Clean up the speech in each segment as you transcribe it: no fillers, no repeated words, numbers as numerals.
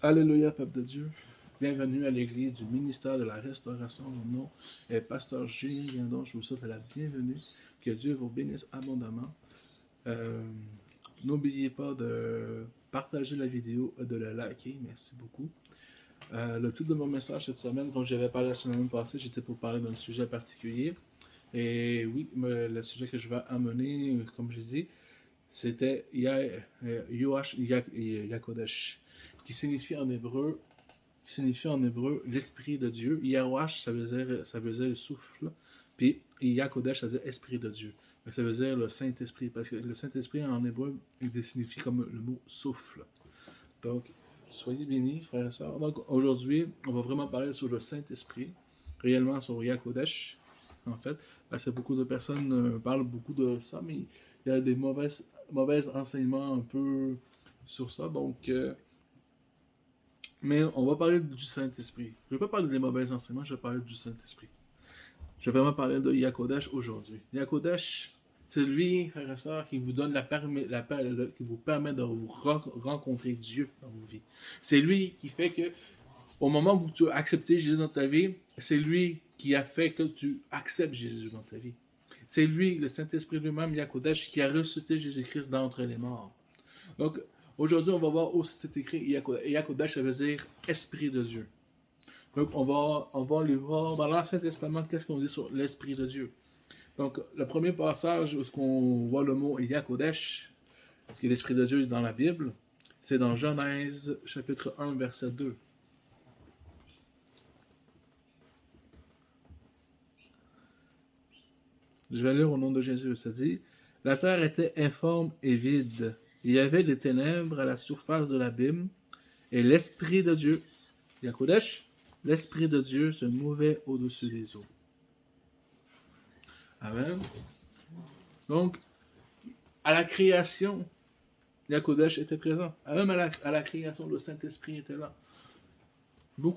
Alléluia, peuple de Dieu. Bienvenue à l'église du ministère de la restauration. Mon nom est Pasteur Julien Guindon. Je vous souhaite la bienvenue. Que Dieu vous bénisse abondamment. N'oubliez pas de partager la vidéo et de la liker. Merci beaucoup. Le titre de mon message cette semaine, comme j'avais parlé la semaine passée, j'étais pour parler d'un sujet particulier. Et oui, le sujet que je vais amener, comme je dis, c'était Yoash Yakodesh, qui signifie en hébreu l'esprit de Dieu. Yahuash, ça veut dire le souffle, puis Yakodesh, ça veut dire esprit de Dieu. Mais ça veut dire le Saint-Esprit, parce que le Saint-Esprit en hébreu, il signifie comme le mot souffle. Donc, soyez bénis, frères et sœurs. Donc, aujourd'hui, on va vraiment parler sur le Saint-Esprit, réellement sur Yakodesh, en fait, parce que beaucoup de personnes parlent beaucoup de ça, mais il y a des mauvais enseignements un peu sur ça, donc... mais on va parler du Saint-Esprit. Je ne vais pas parler des mauvais enseignements, je vais parler du Saint-Esprit. Je vais vraiment parler de Yakodesh aujourd'hui. Yakodesh, c'est lui, frères et sœurs, qui vous donne qui vous permet de vous rencontrer Dieu dans vos vies. C'est lui qui fait que, au moment où tu as accepté Jésus dans ta vie, c'est lui qui a fait que tu acceptes Jésus dans ta vie. C'est lui, le Saint-Esprit lui-même, Yakodesh, qui a ressuscité Jésus-Christ d'entre les morts. Donc, aujourd'hui, on va voir où c'est écrit Yakodesh, ça veut dire Esprit de Dieu. Donc, on va aller voir dans l'Ancien Testament qu'est-ce qu'on dit sur l'Esprit de Dieu. Donc, le premier passage où on voit le mot Yakodesh, qui est l'Esprit de Dieu dans la Bible, c'est dans Genèse, chapitre 1, verset 2. Je vais lire au nom de Jésus. Ça dit, « La terre était informe et vide. Il y avait des ténèbres à la surface de l'abîme, et l'Esprit de Dieu, Yakodesh, l'Esprit de Dieu se mouvait au-dessus des eaux. » Amen. Donc, à la création, Yakodesh était présent. Même à la création, le Saint-Esprit était là. Il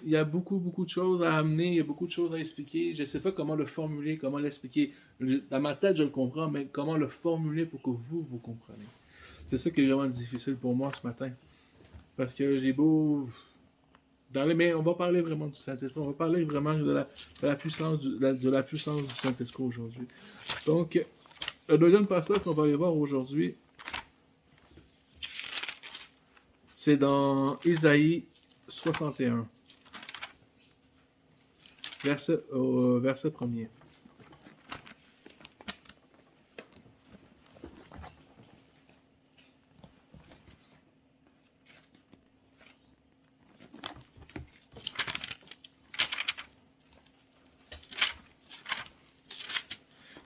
y a beaucoup de choses à amener, il y a beaucoup de choses à expliquer. Je ne sais pas comment le formuler, comment l'expliquer. Dans ma tête, je le comprends, mais comment le formuler pour que vous compreniez. C'est ça qui est vraiment difficile pour moi ce matin. Parce que j'ai beau... Mais on va parler vraiment du Saint-Esprit. On va parler vraiment de la puissance du Saint-Esprit aujourd'hui. Donc, le deuxième passage qu'on va aller voir aujourd'hui, c'est dans Isaïe 61. Verset 1er.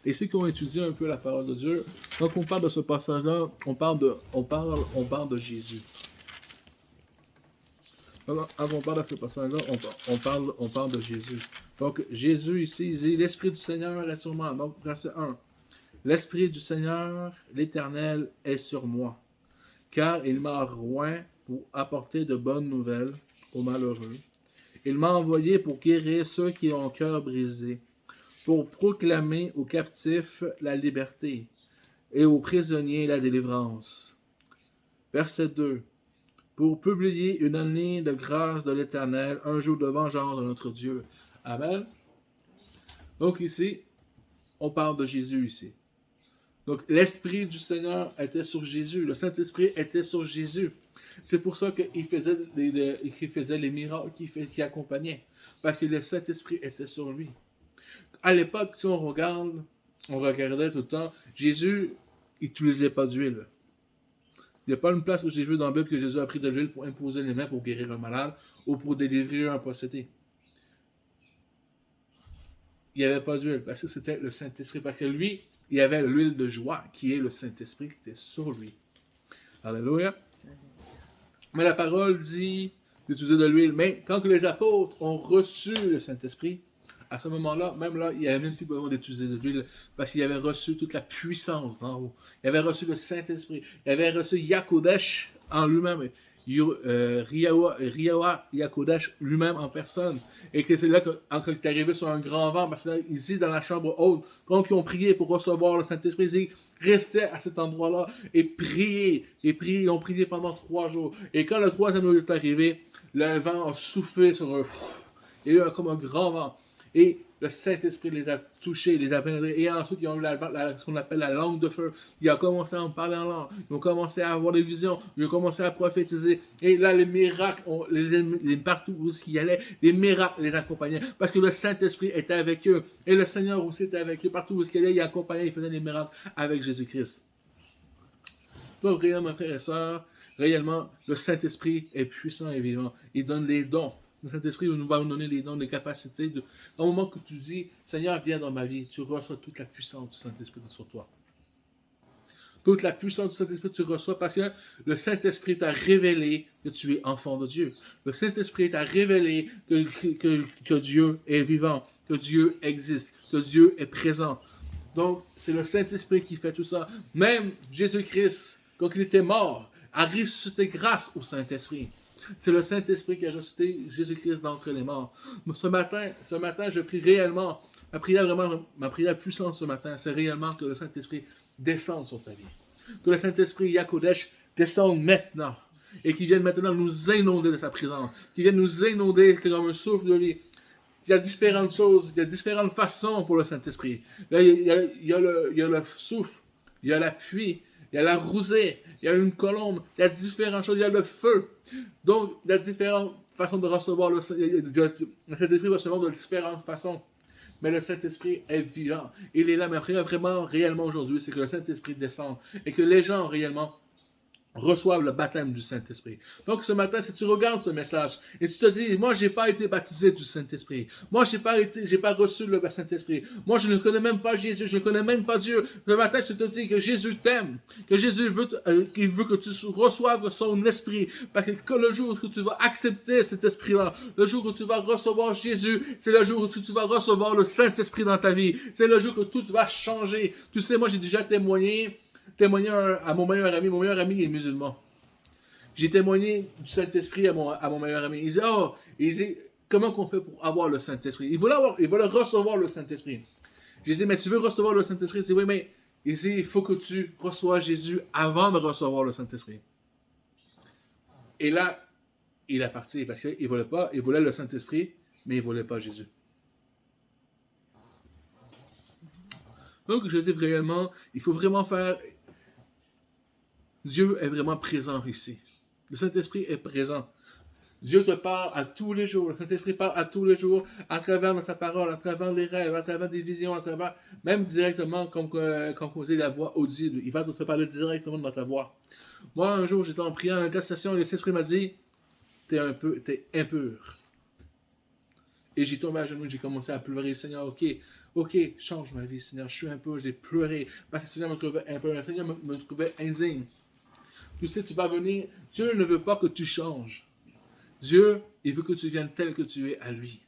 Et ceux qui ont étudié un peu la parole de Dieu, quand on parle de ce passage-là, on parle de Jésus. Quand on parle de ce passage-là, on parle de Jésus. Donc, Jésus ici, il dit, l'Esprit du Seigneur est sur moi. Donc, verset 1. L'Esprit du Seigneur, l'Éternel, est sur moi, car il m'a oint pour apporter de bonnes nouvelles aux malheureux. Il m'a envoyé pour guérir ceux qui ont le cœur brisé, pour proclamer aux captifs la liberté et aux prisonniers la délivrance. Verset 2. Pour publier une année de grâce de l'Éternel, un jour de vengeance de notre Dieu. Amen. Donc ici, on parle de Jésus ici. Donc l'Esprit du Seigneur était sur Jésus, le Saint-Esprit était sur Jésus. C'est pour ça qu'il faisait les miracles qui accompagnaient, parce que le Saint-Esprit était sur lui. À l'époque, si on regardait tout le temps, Jésus n'utilisait pas d'huile. Il n'y a pas une place où j'ai vu dans la Bible que Jésus a pris de l'huile pour imposer les mains pour guérir un malade ou pour délivrer un possédé. Il n'y avait pas d'huile, parce que c'était le Saint-Esprit. Parce que lui, il avait l'huile de joie, qui est le Saint-Esprit, qui était sur lui. Alléluia. Mais la parole dit d'utiliser de l'huile. Mais quand les apôtres ont reçu le Saint-Esprit, à ce moment-là, même là, il n'y avait même plus besoin d'utiliser de l'huile, parce qu'il avait reçu toute la puissance d'en haut. Il avait reçu le Saint-Esprit. Il avait reçu Yakodesh en lui-même. Riawa Yakodesh lui-même en personne. Et que c'est là que, quand il est arrivé sur un grand vent, parce que là, ici, dans la chambre haute, quand ils ont prié pour recevoir le Saint-Esprit, ils restaient à cet endroit-là et priaient. Et priaient, ils ont prié pendant 3 jours. Et quand le 3e jour est arrivé, le vent a soufflé sur eux. Il y a eu comme un grand vent. Et le Saint-Esprit les a touchés, les a pénétrés. Et ensuite, ils ont eu ce qu'on appelle la langue de feu. Ils ont commencé à en parler en langue. Ils ont commencé à avoir des visions. Ils ont commencé à prophétiser. Et là, les miracles, partout où ils allaient, les miracles les accompagnaient. Parce que le Saint-Esprit était avec eux. Et le Seigneur aussi était avec eux. Partout où ils allaient, il accompagnait, il faisait des miracles avec Jésus-Christ. Donc, réellement, frères et sœurs, réellement, le Saint-Esprit est puissant et vivant. Il donne des dons. Le Saint-Esprit va nous donner des dons, des capacités. Au moment que tu dis, Seigneur, viens dans ma vie, tu reçois toute la puissance du Saint-Esprit sur toi. Toute la puissance du Saint-Esprit, tu reçois parce que le Saint-Esprit t'a révélé que tu es enfant de Dieu. Le Saint-Esprit t'a révélé que Dieu est vivant, que Dieu existe, que Dieu est présent. Donc, c'est le Saint-Esprit qui fait tout ça. Même Jésus-Christ, quand il était mort, a ressuscité grâce au Saint-Esprit. C'est le Saint-Esprit qui a ressuscité Jésus-Christ d'entre les morts. Ce matin, je prie réellement, ma prière puissante ce matin, c'est réellement que le Saint-Esprit descende sur ta vie. Que le Saint-Esprit Yakodesh descende maintenant. Et qu'il vienne maintenant nous inonder de sa présence. Qu'il vienne nous inonder comme un souffle de vie. Il y a différentes choses, il y a différentes façons pour le Saint-Esprit. Là, il y a le souffle, il y a la pluie, il y a la rosée, il y a une colombe, il y a différentes choses, il y a le feu. Donc, il y a différentes façons de recevoir le Saint-Esprit, va recevoir de différentes façons. Mais le Saint-Esprit est vivant. Il est là, mais après, vraiment, réellement aujourd'hui, c'est que le Saint-Esprit descend et que les gens réellement reçoivent le baptême du Saint-Esprit. Donc ce matin, si tu regardes ce message et tu te dis, moi j'ai pas été baptisé du Saint-Esprit, moi j'ai pas reçu le Saint-Esprit, moi je ne connais même pas Jésus, je ne connais même pas Dieu. Ce matin, je te dis que Jésus t'aime, que Jésus veut que tu reçoives son esprit, parce que le jour où tu vas accepter cet esprit-là, le jour où tu vas recevoir Jésus, c'est le jour où tu vas recevoir le Saint-Esprit dans ta vie. C'est le jour que tout va changer. Tu sais, moi j'ai déjà témoigné à mon meilleur ami. Mon meilleur ami est musulman. J'ai témoigné du Saint-Esprit à mon meilleur ami. Il dit, comment qu'on fait pour avoir le Saint-Esprit? Il voulait recevoir le Saint-Esprit. Je dis, mais tu veux recevoir le Saint-Esprit? Il dit, oui, mais il faut que tu reçois Jésus avant de recevoir le Saint-Esprit. Et là, il est parti parce qu'il voulait le Saint-Esprit, mais il ne voulait pas Jésus. Donc, je dis vraiment, il faut vraiment faire... Dieu est vraiment présent ici. Le Saint-Esprit est présent. Dieu te parle à tous les jours. Le Saint-Esprit parle à tous les jours à travers sa parole, à travers les rêves, à travers des visions, à travers, même directement comme composer la voix audible. Il va te parler directement dans ta voix. Moi, un jour, j'étais en prière, en intercession, et le Saint-Esprit m'a dit, t'es impur. Et j'ai tombé à genoux, j'ai commencé à pleurer. Seigneur, ok, change ma vie, Seigneur. Je suis impur, j'ai pleuré. Parce que le Seigneur me trouvait impur, le Seigneur me trouvait indigne. Tu sais, tu vas venir. Dieu ne veut pas que tu changes. Dieu, il veut que tu viennes tel que tu es à lui.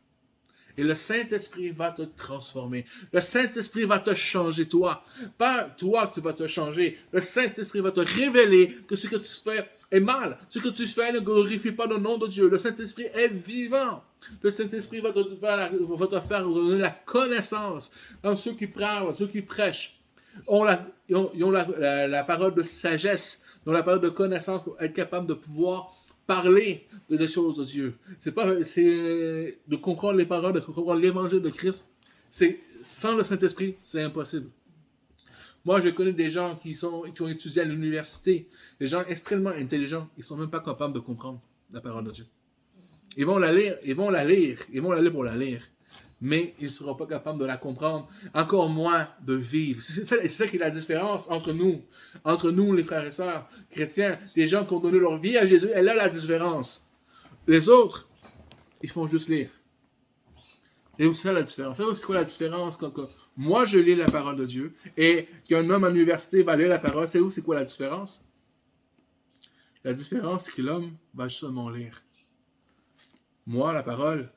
Et le Saint-Esprit va te transformer. Le Saint-Esprit va te changer, toi. Pas toi que tu vas te changer. Le Saint-Esprit va te révéler que ce que tu fais est mal. Ce que tu fais ne glorifie pas le nom de Dieu. Le Saint-Esprit est vivant. Le Saint-Esprit va te faire donner la connaissance. Comme ceux qui parlent, ceux qui prêchent, ont la parole de sagesse, ont la parole de connaissance pour être capable de pouvoir parler des choses de Dieu. C'est de comprendre les paroles, de comprendre l'évangile de Christ. Sans le Saint-Esprit, c'est impossible. Moi, je connais des gens qui ont étudié à l'université, des gens extrêmement intelligents, ils ne sont même pas capables de comprendre la parole de Dieu. Ils vont la lire pour la lire, mais ils ne seront pas capables de la comprendre, encore moins de vivre. C'est ça qui est la différence entre nous les frères et sœurs chrétiens, des gens qui ont donné leur vie à Jésus, et là la différence. Les autres, ils font juste lire. Et c'est ça la différence. C'est quoi la différence quand moi je lis la parole de Dieu et qu'un homme à l'université va lire la parole? C'est quoi la différence? La différence, c'est que l'homme va seulement lire. Moi, la parole,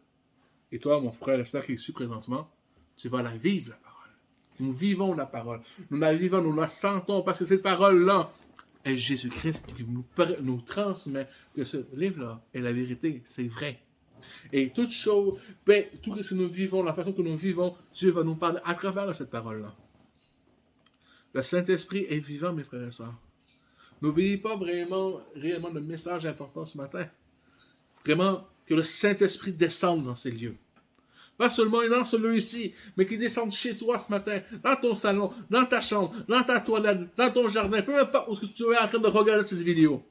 et toi, mon frère et soeur qui est ici présentement, tu vas la vivre, la parole. Nous vivons la parole. Nous la vivons, nous la sentons, parce que cette parole-là, est Jésus-Christ qui nous transmet que ce livre-là est la vérité, c'est vrai. Et toute chose, tout ce que nous vivons, la façon que nous vivons, Dieu va nous parler à travers cette parole-là. Le Saint-Esprit est vivant, mes frères et sœurs. N'oubliez pas réellement le message important ce matin. Vraiment, que le Saint-Esprit descende dans ces lieux. Pas seulement dans ce lieu ici, mais qu'il descende chez toi ce matin, dans ton salon, dans ta chambre, dans ta toilette, dans ton jardin, peu importe où tu es en train de regarder cette vidéo.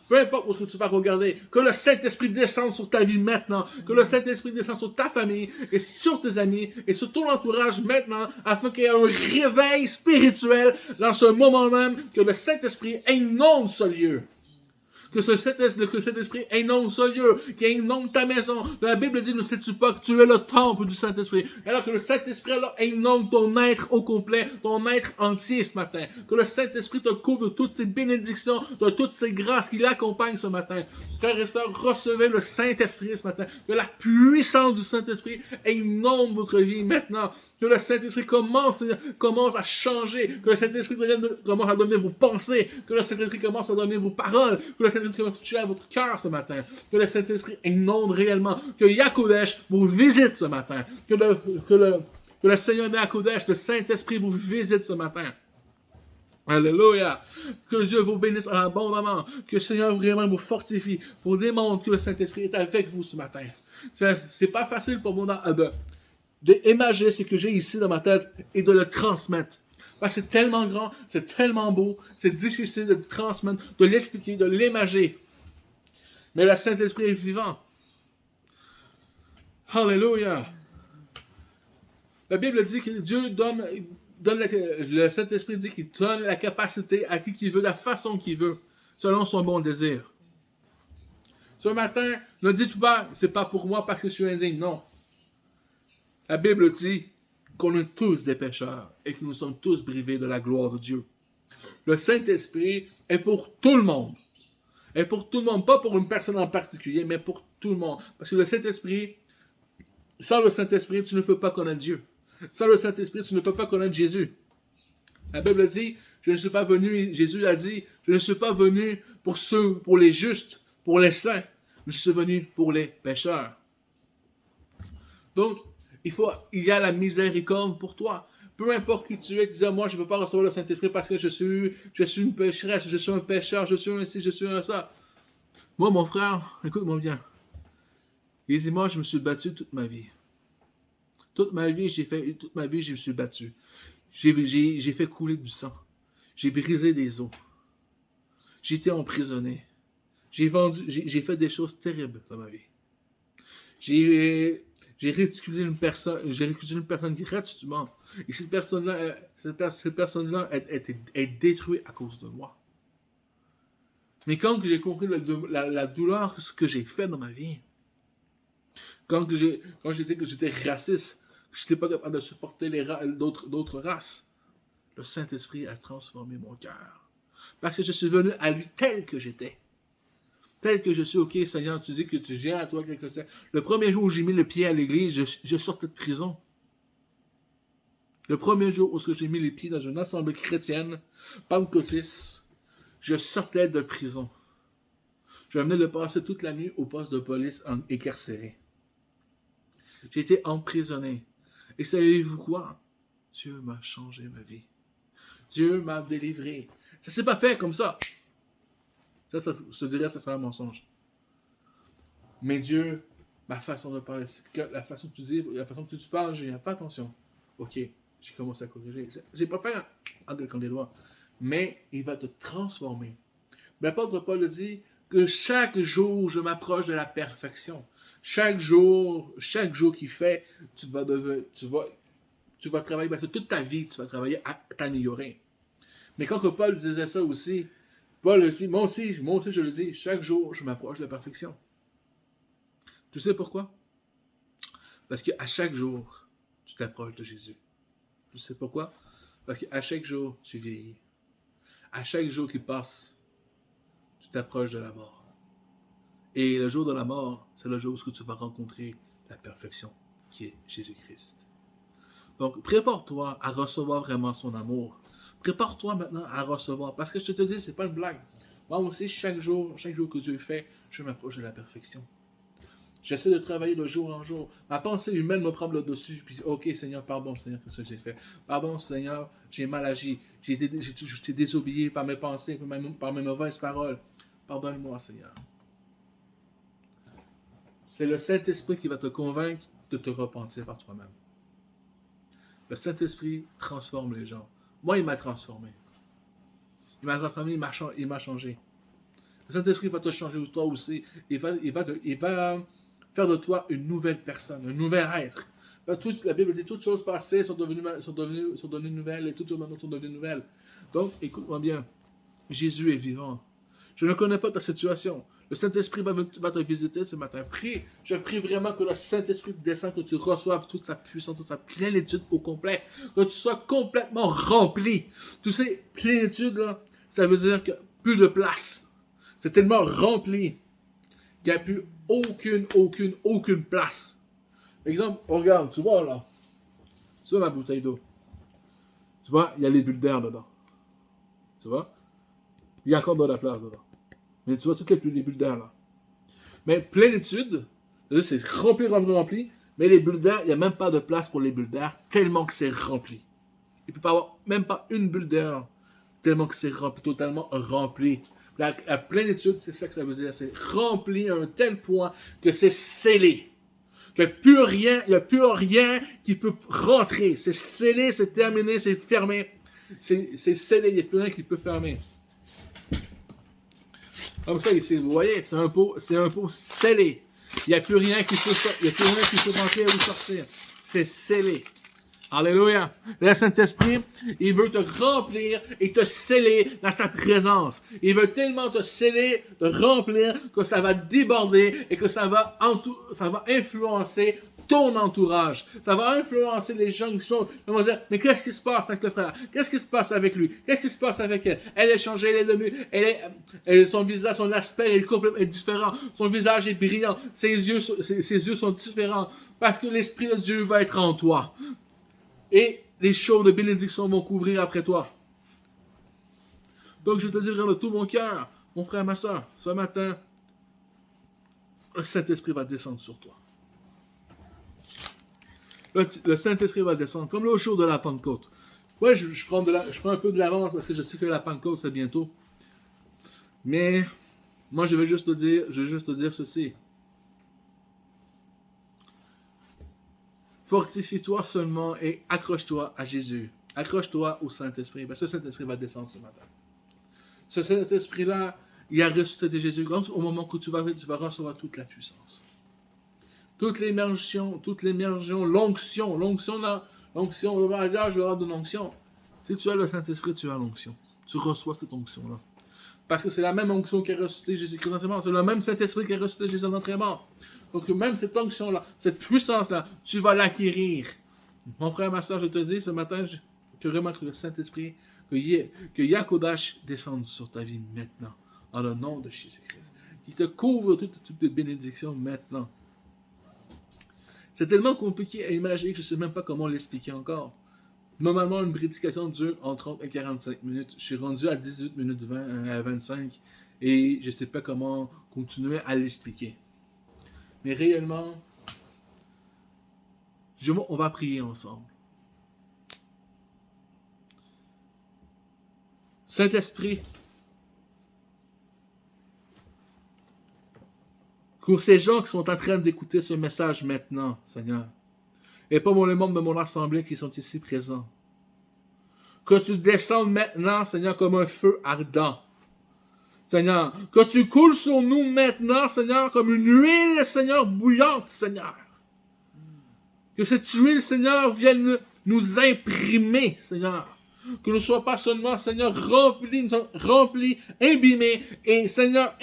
Peu importe où tu vas regarder, que le Saint-Esprit descende sur ta vie maintenant, que le Saint-Esprit descende sur ta famille, et sur tes amis, et sur ton entourage maintenant, afin qu'il y ait un réveil spirituel dans ce moment même, que le Saint-Esprit inonde ce lieu. Que ce Saint-Esprit inonde ce lieu, qu'il inonde ta maison. La Bible dit, ne sais-tu pas que tu es le temple du Saint-Esprit. Alors que le Saint-Esprit alors inonde ton être au complet, ton être entier ce matin. Que le Saint-Esprit te couvre de toutes ces bénédictions, de toutes ces grâces qui l'accompagnent ce matin. Frères et sœurs, recevez le Saint-Esprit ce matin. Que la puissance du Saint-Esprit inonde votre vie maintenant. Que le Saint-Esprit commence à changer. Que le Saint-Esprit commence à donner vos pensées. Que le Saint-Esprit commence à donner vos paroles. Que le Saint-Esprit commence à toucher à votre cœur ce matin. Que le Saint-Esprit inonde réellement. Que Yakodesh vous visite ce matin. Que le Seigneur Yakodesh, le Saint-Esprit vous visite ce matin. Alléluia. Que Dieu vous bénisse abondamment. Que le Seigneur vraiment vous fortifie. Vous démontre que le Saint-Esprit est avec vous ce matin. C'est pas facile pour moi d'imaginer ce que j'ai ici dans ma tête et de le transmettre. Parce que c'est tellement grand, c'est tellement beau, c'est difficile de le transmettre, de l'expliquer, de l'imager. Mais le Saint-Esprit est vivant. Alléluia. La Bible dit que Dieu donne le Saint-Esprit dit qu'il donne la capacité à qui veut, la façon qu'il veut, selon son bon désir. Ce matin, ne dites pas, c'est pas pour moi parce que je suis indigne. Non. La Bible dit qu'on est tous des pécheurs et que nous sommes tous privés de la gloire de Dieu. Le Saint-Esprit est pour tout le monde. Est pour tout le monde, pas pour une personne en particulier, mais pour tout le monde. Parce que le Saint-Esprit, sans le Saint-Esprit, tu ne peux pas connaître Dieu. Sans le Saint-Esprit, tu ne peux pas connaître Jésus. La Bible dit, Jésus a dit, je ne suis pas venu pour les justes, pour les saints. Je suis venu pour les pécheurs. Donc, il y a la miséricorde pour toi. Peu importe qui tu es, disant moi je ne peux pas recevoir le Saint-Esprit parce que je suis une pécheresse, je suis un pécheur, je suis un ci, je suis un ça. Moi, mon frère, écoute-moi bien. Il dit, moi, je me suis battu toute ma vie. Toute ma vie, je me suis battu. J'ai fait couler du sang. J'ai brisé des os. J'ai été emprisonné. J'ai fait des choses terribles dans ma vie. J'ai ridiculé une personne gratuitement. Et cette personne-là est détruite à cause de moi. Mais quand j'ai compris la douleur que j'ai fait dans ma vie, quand j'étais raciste, je n'étais pas capable de supporter d'autres races, le Saint-Esprit a transformé mon cœur. Parce que je suis venu à lui tel que j'étais. Tel que je suis, ok, Seigneur, tu dis que tu viens à toi quelque chose. Le premier jour où j'ai mis le pied à l'église, je sortais de prison. Le premier jour où j'ai mis les pieds dans une assemblée chrétienne, pentecôtiste, je sortais de prison. Je venais de passer toute la nuit au poste de police incarcéré. J'ai été emprisonné. Et savez-vous quoi? Dieu m'a changé ma vie. Dieu m'a délivré. Ça s'est pas fait comme ça. Ça, je te dirais, ça serait un mensonge. Mais Dieu, ma façon de parler, la façon que tu dis, la façon que tu parles, j'ai fait attention. Ok, j'ai commencé à corriger. J'ai pas fait un décon des doigts. Mais il va te transformer. L'apôtre Paul dit que chaque jour, je m'approche de la perfection. Chaque jour qu'il fait, tu vas travailler, parce que toute ta vie, tu vas travailler à t'améliorer. Mais quand Paul disait ça aussi, Paul aussi, moi aussi je le dis, chaque jour, je m'approche de la perfection. Tu sais pourquoi? Parce qu'à chaque jour, tu t'approches de Jésus. Tu sais pourquoi? Parce qu'à chaque jour, tu vieillis. À chaque jour qui passe, tu t'approches de la mort. Et le jour de la mort, c'est le jour où tu vas rencontrer la perfection, qui est Jésus-Christ. Donc, prépare-toi à recevoir vraiment son amour. Prépare-toi maintenant à recevoir. Parce que je te dis, c'est pas une blague. Moi aussi, chaque jour que Dieu fait, je m'approche de la perfection. J'essaie de travailler de jour en jour. Ma pensée humaine me prend le dessus. Puis, ok, Seigneur, pardon, Seigneur, qu'est-ce que j'ai fait? Pardon, Seigneur, j'ai mal agi. J'ai été désobéi par mes pensées, par mes mauvaises paroles. Pardonne-moi, Seigneur. C'est le Saint-Esprit qui va te convaincre de te repentir par toi-même. Le Saint-Esprit transforme les gens. Moi, il m'a transformé. Il m'a transformé, il m'a changé. Le Saint-Esprit va te changer toi aussi. Il va faire de toi une nouvelle personne, un nouvel être. La Bible dit toutes choses passées sont devenues nouvelles et toutes choses maintenant sont devenues nouvelles. Donc, écoute-moi bien. Jésus est vivant. Je ne connais pas ta situation. Le Saint-Esprit va te visiter ce matin. Je prie vraiment que le Saint-Esprit descende, que tu reçoives toute sa puissance, toute sa plénitude au complet. Que tu sois complètement rempli. Tu sais, plénitude, là, ça veut dire que plus de place. C'est tellement rempli qu'il n'y a plus aucune place. Exemple, regarde, tu vois là. Tu vois ma bouteille d'eau. Tu vois, il y a les bulles d'air dedans. Tu vois? Il y a encore de la place dedans. Mais tu vois toutes les bulles d'air là. Mais plénitude, c'est rempli, mais les bulles d'air, il n'y a même pas de place pour les bulles d'air, tellement que c'est rempli. Il ne peut pas avoir même pas une bulle d'air, tellement que c'est rempli, totalement rempli. La plénitude, c'est ça que ça veut dire, c'est rempli à un tel point que c'est scellé. Il n'y a plus rien qui peut rentrer. C'est scellé, c'est terminé, c'est fermé. C'est scellé, il n'y a plus rien qui peut fermer. Comme ça, ici, vous voyez, c'est un pot scellé. Il n'y a plus rien qui peut rentrer ou sortir. C'est scellé. Alléluia. Le Saint-Esprit, il veut te remplir et te sceller dans sa présence. Il veut tellement te sceller, te remplir, que ça va déborder et que ça va influencer ton entourage. Ça va influencer les gens qui vont dire, mais qu'est-ce qui se passe avec le frère? Qu'est-ce qui se passe avec lui? Qu'est-ce qui se passe avec elle? Elle est changée, elle est devenue, son visage, son aspect est différent. Son visage est brillant. Ses yeux sont différents. Parce que l'Esprit de Dieu va être en toi. Et les choses de bénédiction vont couvrir après toi. Donc je te dis vraiment de tout mon cœur, mon frère, ma soeur, ce matin, le Saint-Esprit va descendre sur toi. Le Saint-Esprit va descendre, comme le jour de la Pentecôte. Ouais, je prends un peu de l'avance parce que je sais que la Pentecôte, c'est bientôt. Mais, moi, je vais juste te dire ceci. Fortifie-toi seulement et accroche-toi à Jésus. Accroche-toi au Saint-Esprit, parce que le Saint-Esprit va descendre ce matin. Ce Saint-Esprit-là, il a ressuscité Jésus. Au moment où tu vas recevoir toute la puissance. Toute l'immersion, l'onction, le mariage, je vais avoir de l'onction. Si tu as le Saint-Esprit, tu as l'onction. Tu reçois cette onction-là. Parce que c'est la même onction qui a ressuscité Jésus-Christ dans ses morts. C'est le même Saint-Esprit qui a ressuscité Jésus dans ses morts. Donc même cette onction-là, cette puissance-là, tu vas l'acquérir. Mon frère, ma soeur, je te dis, ce matin, que vraiment que le Saint-Esprit, que Yakodash descende sur ta vie maintenant, dans le nom de Jésus-Christ. Qui te couvre toutes les bénédictions maintenant. C'est tellement compliqué à imaginer que je ne sais même pas comment l'expliquer encore. Normalement, une prédication dure entre 30 et 45 minutes. Je suis rendu à 18 minutes 20 à 25 et je ne sais pas comment continuer à l'expliquer. Mais réellement, on va prier ensemble. Saint-Esprit, pour ces gens qui sont en train d'écouter ce message maintenant, Seigneur, et pas pour les membres de mon assemblée qui sont ici présents, que tu descendes maintenant, Seigneur, comme un feu ardent. Seigneur, que tu coules sur nous maintenant, Seigneur, comme une huile, Seigneur, bouillante, Seigneur. Que cette huile, Seigneur, vienne nous imprimer, Seigneur. Que nous ne soyons pas seulement, Seigneur, remplis, imbibés, et Seigneur,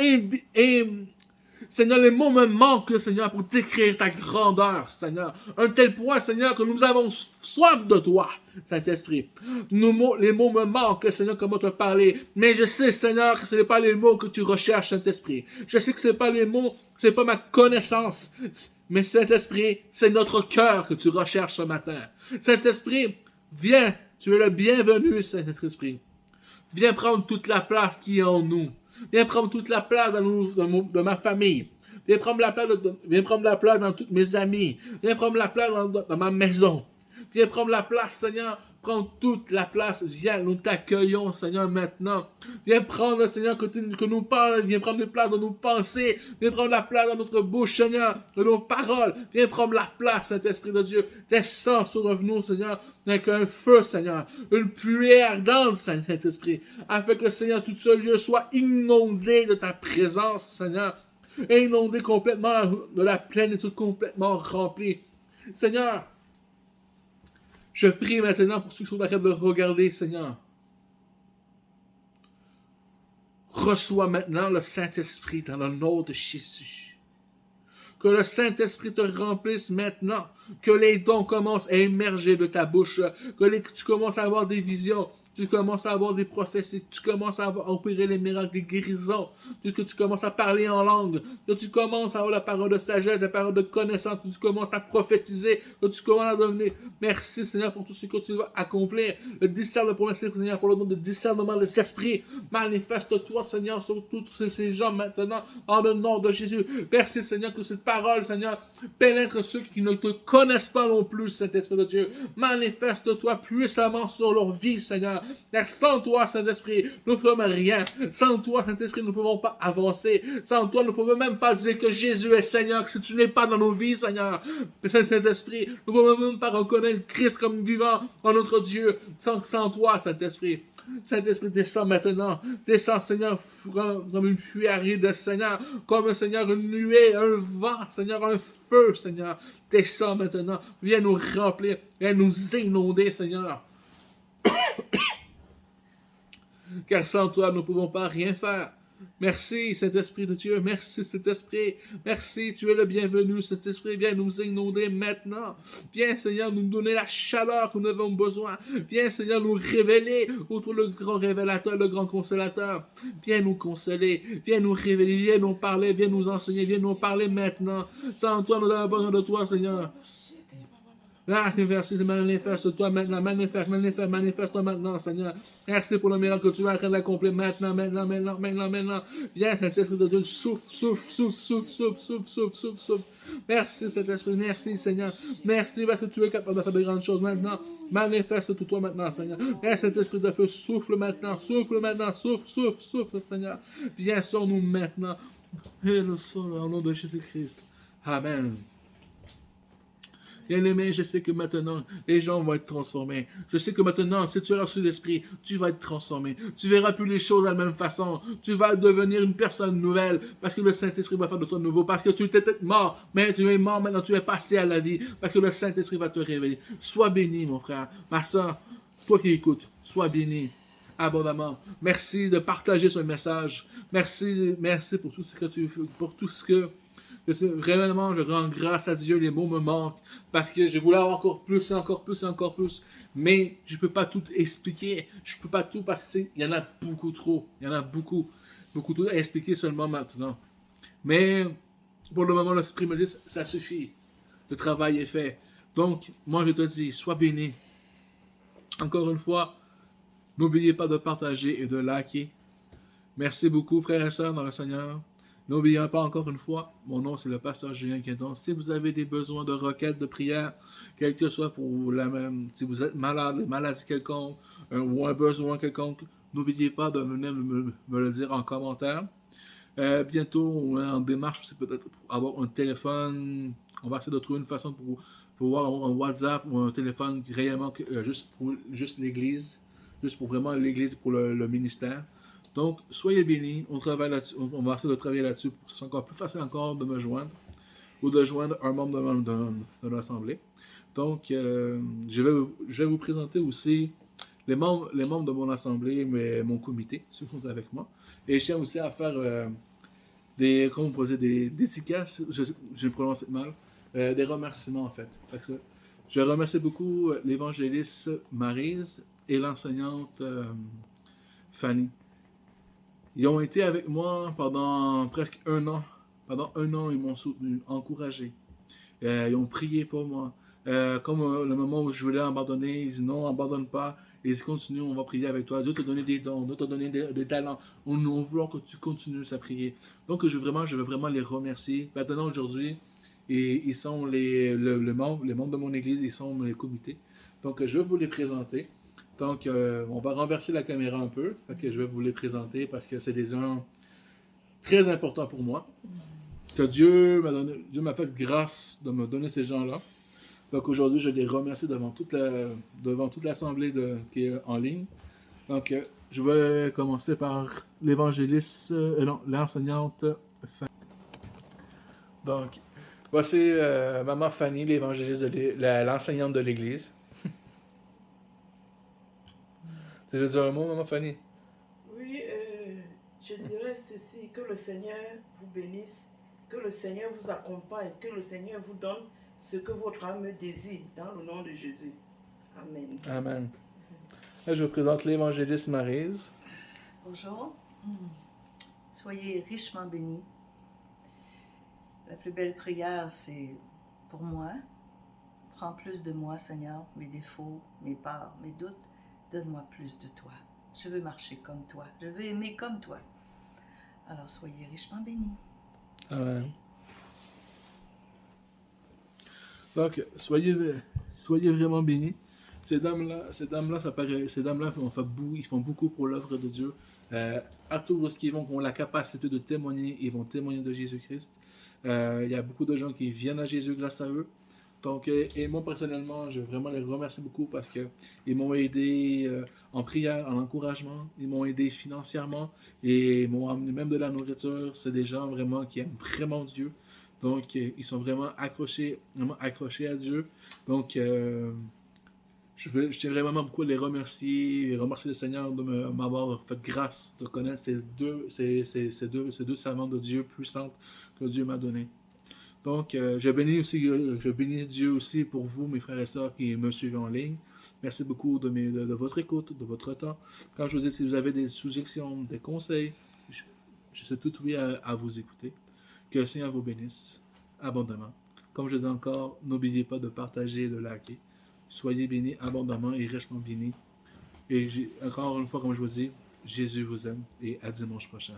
Seigneur, les mots me manquent, Seigneur, pour décrire ta grandeur, Seigneur. Un tel point, Seigneur, que nous avons soif de toi, Saint-Esprit. Les mots me manquent, Seigneur, comment te parler. Mais je sais, Seigneur, que ce n'est pas les mots que tu recherches, Saint-Esprit. Je sais que ce n'est pas les mots, ce n'est pas ma connaissance. Mais Saint-Esprit, c'est notre cœur que tu recherches ce matin. Saint-Esprit, Viens, tu es le bienvenu, Saint-Esprit. Viens prendre toute la place qui est en nous. Viens prendre toute la place dans ma famille. Viens prendre la place dans toutes mes amis. Viens prendre la place dans ma maison. Viens prendre la place, Seigneur. Prends toute la place. Viens, nous t'accueillons, Seigneur, maintenant. Viens prendre, Seigneur, que nous parlons. Viens prendre la place dans nos pensées. Viens prendre la place dans notre bouche, Seigneur, dans nos paroles. Viens prendre la place, Saint-Esprit de Dieu. Descends sur nous, Seigneur, avec un feu, Seigneur. Une pluie ardente, Saint-Esprit. Afin que, Seigneur, tout ce lieu soit inondé de ta présence, Seigneur. Inondé complètement de la plénitude, complètement remplie. Seigneur, je prie maintenant pour ceux qui sont en train de regarder, Seigneur. Reçois maintenant le Saint-Esprit dans le nom de Jésus. Que le Saint-Esprit te remplisse maintenant. Que les dons commencent à émerger de ta bouche. Que tu commences à avoir des visions. Tu commences à avoir des prophéties, tu commences à opérer les miracles, les guérisons, que tu commences à parler en langue, que tu commences à avoir la parole de sagesse, la parole de connaissance, que tu commences à prophétiser, que tu commences à devenir. Merci Seigneur pour tout ce que tu vas accomplir. Le discernement pour Seigneur, pour le nom de discernement de l'esprit. Manifeste-toi Seigneur sur tous ces gens maintenant, en le nom de Jésus. Merci Seigneur que cette parole Seigneur pénètre ceux qui ne te connaissent pas non plus, Saint-Esprit de Dieu. Manifeste-toi puissamment sur leur vie Seigneur. Car sans toi, Saint-Esprit, nous ne pouvons rien. Sans toi, Saint-Esprit, nous ne pouvons pas avancer. Sans toi, nous ne pouvons même pas dire que Jésus est Seigneur, que si tu n'es pas dans nos vies, Seigneur, Saint-Esprit, nous ne pouvons même pas reconnaître Christ comme vivant en notre Dieu. Sans toi, Saint-Esprit. Saint-Esprit, descend maintenant. Descend, Seigneur, comme une pluie aride, Seigneur. Comme, Seigneur, une nuée, un vent, Seigneur, un feu, Seigneur. Descend maintenant. Viens nous remplir. Viens nous inonder, Seigneur. Car sans toi, nous ne pouvons pas rien faire. Merci, Saint-Esprit de Dieu. Merci, Saint-Esprit. Merci, tu es le bienvenu, Saint-Esprit. Viens nous inonder maintenant. Viens, Seigneur, nous donner la chaleur que nous avons besoin. Viens, Seigneur, nous révéler autour le grand révélateur, le grand consolateur. Viens nous consoler. Viens nous révéler. Viens nous parler. Viens nous enseigner. Viens nous parler maintenant. Sans toi, nous avons besoin de toi, Seigneur. Manifeste-toi maintenant, manifeste-toi maintenant, Seigneur. Merci pour le miracle que tu vas en train d'accomplir maintenant. Viens, Saint-Esprit de Dieu, souffle. Merci, Saint-Esprit, merci, Seigneur. Merci parce que tu es capable de faire de grandes choses maintenant. Manifeste-toi maintenant, Seigneur. Merci, Saint-Esprit de feu, souffle maintenant, souffle, Seigneur. Viens sur nous maintenant. Et le sol, au nom de Jésus-Christ. Amen. Bien-aimé, je sais que maintenant, les gens vont être transformés. Je sais que maintenant, si tu as reçu l'Esprit, tu vas être transformé. Tu verras plus les choses de la même façon. Tu vas devenir une personne nouvelle parce que le Saint-Esprit va faire de toi nouveau. Parce que tu étais peut-être mort, mais tu es mort maintenant, tu es passé à la vie. Parce que le Saint-Esprit va te révéler. Sois béni, mon frère. Ma soeur, toi qui écoutes, sois béni abondamment. Merci de partager ce message. Merci pour tout ce que tu fais, pour tout ce que réellement, je rends grâce à Dieu, les mots me manquent, parce que je voulais avoir encore plus, mais je ne peux pas tout expliquer, je ne peux pas tout, parce qu'il y en a beaucoup trop, beaucoup trop à expliquer seulement maintenant. Mais, pour le moment, l'Esprit me dit, ça suffit, le travail est fait. Donc, moi je te dis, sois béni. Encore une fois, n'oubliez pas de partager et de liker. Merci beaucoup, frères et sœurs dans le Seigneur. N'oubliez pas encore une fois, mon nom c'est le pasteur Julien Quinton. Si vous avez des besoins de requêtes, de prières, quel que soit pour la même, si vous êtes malade, une maladie quelconque, ou un besoin quelconque, n'oubliez pas de venir me le dire en commentaire. Bientôt, on est en démarche, c'est peut-être pour avoir un téléphone. On va essayer de trouver une façon pour pouvoir avoir un WhatsApp ou un téléphone réellement juste pour l'église, juste pour vraiment l'église, pour le ministère. Donc, soyez bénis, on travaille là-dessus, on va essayer de travailler là-dessus pour que ce soit encore plus facile encore de me joindre ou de joindre un membre de l'Assemblée. Donc, je vais vous présenter aussi les membres de mon Assemblée, mon comité, ceux qui sont avec moi. Et je tiens aussi à faire des dédicaces, je prononce mal, des remerciements en fait. Parce que je remercie beaucoup l'évangéliste Maryse et l'enseignante Fanny. Ils ont été avec moi pendant presque un an. Pendant un an, ils m'ont soutenu, encouragé. Ils ont prié pour moi. Le moment où je voulais abandonner, ils disent non, abandonne pas. Ils disent continue, on va prier avec toi. Dieu t'a donné des dons, Dieu t'a donné des talents. On veut que tu continues à prier. Donc je veux vraiment les remercier. Maintenant aujourd'hui, et ils sont les membres de mon église, ils sont les comités. Donc je vais vous les présenter. Donc on va renverser la caméra un peu. Fait je vais vous les présenter parce que c'est des gens très importants pour moi. Que Dieu m'a fait grâce de me donner ces gens-là. Donc aujourd'hui, je les remercie devant toute l'assemblée qui est en ligne. Donc je vais commencer par l'évangéliste, non, l'enseignante Fanny. Donc, voici Maman Fanny, l'évangéliste, l'enseignante de l'Église. Tu veux dire un mot, Maman Fanny? Oui, je dirais ceci, que le Seigneur vous bénisse, que le Seigneur vous accompagne, que le Seigneur vous donne ce que votre âme désire, dans le nom de Jésus. Amen. Amen. Là, je vous présente l'évangéliste Maryse. Bonjour. Soyez richement bénis. La plus belle prière, c'est pour moi. Prends plus de moi, Seigneur, mes défauts, mes peurs, mes doutes. Donne-moi plus de toi. Je veux marcher comme toi. Je veux aimer comme toi. Alors, soyez richement bénis. Amen. Donc, soyez vraiment bénis. Ces dames-là, ils font beaucoup pour l'œuvre de Dieu. À tout où ils vont, ont la capacité de témoigner, ils vont témoigner de Jésus-Christ. Il y a beaucoup de gens qui viennent à Jésus grâce à eux. Donc, et moi personnellement, je veux vraiment les remercier beaucoup parce qu'ils m'ont aidé en prière, en encouragement, ils m'ont aidé financièrement et ils m'ont amené même de la nourriture. C'est des gens vraiment qui aiment vraiment Dieu. Donc, ils sont vraiment accrochés à Dieu. Donc, je tiens vraiment beaucoup à les remercier, et remercier le Seigneur de m'avoir fait grâce de connaître ces deux servantes de Dieu puissantes que Dieu m'a données. Donc, je bénis Dieu aussi pour vous, mes frères et sœurs qui me suivent en ligne. Merci beaucoup de votre écoute, de votre temps. Quand je vous dis, si vous avez des suggestions, des conseils, je suis tout oui à vous écouter. Que le Seigneur vous bénisse abondamment. Comme je dis encore, n'oubliez pas de partager et de liker. Soyez bénis abondamment et richement bénis. Et encore une fois, comme je vous dis, Jésus vous aime et à dimanche prochain.